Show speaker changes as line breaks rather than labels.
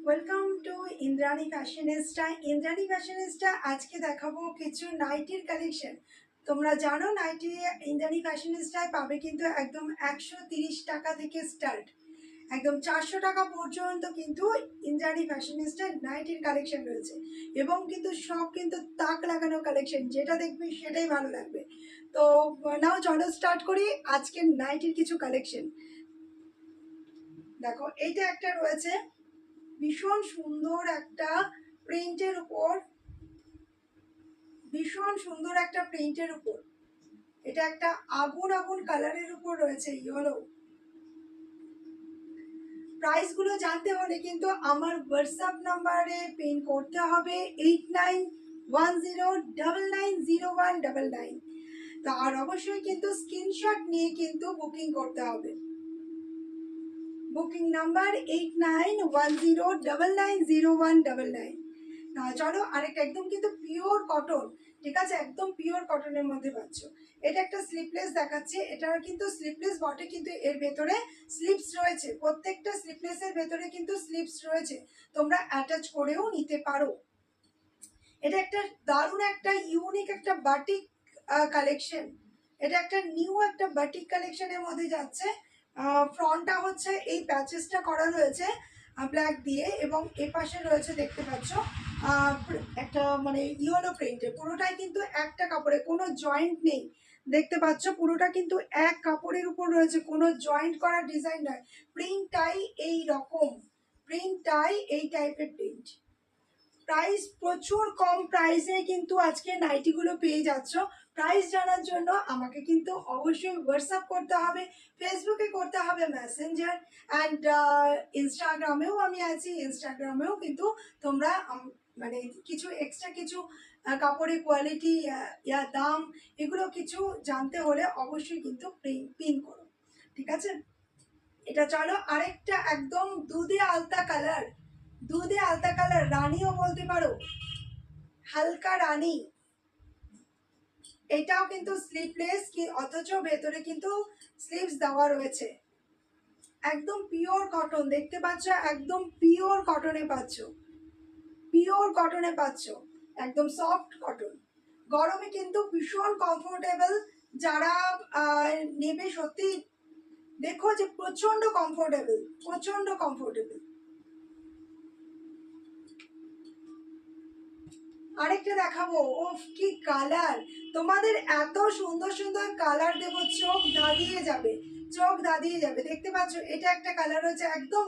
Welcome to Indrani fashionista. Indrani fashionista আজকে দেখাবো কিছু নাইটির কালেকশন। তোমরা জানো নাইটি ইন্দ্রাণী ফ্যাশনিস্টায় পাবে কিন্তু একদম 130 টাকা থেকে স্টার্ট, একদম 400 টাকা পর্যন্ত কিন্তু ইন্দ্রাণী ফ্যাশনিস্টায় নাইটির কালেকশন রয়েছে এবং কিন্তু সব কিন্তু তাক লাগানো কালেকশন, যেটা দেখবে সেটাই ভালো লাগবে। তো নাও চলো স্টার্ট করি আজকের নাইটির কিছু কালেকশন। দেখো এইটা একটা রয়েছে ভীষণ সুন্দর একটা প্রিন্টের উপর, এটা একটা আগুন আগুন কালারের উপর রয়েছে ইয়েলো। প্রাইস গুলো জানতে হলে কিন্তু আমার হোয়াটসঅ্যাপ নাম্বারে পিন করতে হবে 8910990199। তো আর অবশ্যই কিন্তু স্ক্রিনশট নিয়ে কিন্তু বুকিং করতে হবে। Booking number 8910990199। না চলো আরেকটা একদম কিন্তু পিওর কটন, ঠিক আছে, একদম পিওর কটনের মধ্যে পাচ্ছ। এটা একটা স্লিপলেস দেখাচ্ছে, এটার কিন্তু স্লিপলেস বটে, কিন্তু এর ভেতরে স্লিপস রয়েছে, প্রত্যেকটা স্লিপলেসের ভেতরে কিন্তু স্লিপস রয়েছে, তোমরা অ্যাটাচ করেও নিতে পারো। এটা একটা দারুণ একটা ইউনিক একটা বাটিক কালেকশন, এটা একটা নিউ একটা বাটিক কালেকশনের মধ্যে যাচ্ছে। ফ্রন্টটা হচ্ছে এই প্যাচেসটা করা রয়েছে ব্ল্যাক দিয়ে, এবং এ পাশে রয়েছে দেখতে পাচ্ছ একটা মানে ইয়েলো প্রিন্টের, পুরোটাই কিন্তু একটা কাপড়ে, কোনো জয়েন্ট নেই। দেখতে পাচ্ছ পুরোটা কিন্তু এক কাপড়ের উপর রয়েছে, কোনো জয়েন্ট করা ডিজাইন নয়। প্রিন্টটাই এই রকম, প্রিন্টটাই এই টাইপের প্রিন্ট। প্রাইস প্রচুর কম প্রাইসে কিন্তু আজকে নাইটিগুলো পেয়ে যাচ্ছ। প্রাইস জানার জন্য আমাকে কিন্তু অবশ্যই হোয়াটসঅ্যাপ করতে হবে, ফেসবুকে করতে হবে মেসেঞ্জার, অ্যান্ড ইনস্টাগ্রামেও আমি আছি। ইনস্টাগ্রামেও কিন্তু তোমরা মানে কিছু এক্সট্রা কিছু কাপড়ের কোয়ালিটি ইয়া দাম এগুলো কিছু জানতে হলে অবশ্যই কিন্তু পিন করো, ঠিক আছে। এটা চলো আরেকটা একদম দুধে আলতা কালার, দুধে আলতা কালার, রানীও বলতে পারো, হালকা রানী। এটাও কিন্তু স্লিপলেস কি, অথচ ভেতরে কিন্তু স্লিভস দেওয়া রয়েছে। একদম পিওর কটন, দেখতে পাচ্ছ একদম পিওর কটনে পাচ্ছ, পিওর কটনে পাচ্ছ, একদম সফট কটন। গরমে কিন্তু ভীষণ কমফোর্টেবল, যারা নেবে সত্যি দেখো যে প্রচন্ড কমফোর্টেবল, প্রচন্ড কমফোর্টেবল। আরেকটা দেখাবো, ওফ কি কালার, তোমাদের এত সুন্দর সুন্দর কালার দেবো, চোখ ধাঁধিয়ে যাবে, চোখ ধাঁধিয়ে যাবে। দেখতে পাচ্ছ এটা একটা কালার হচ্ছে একদম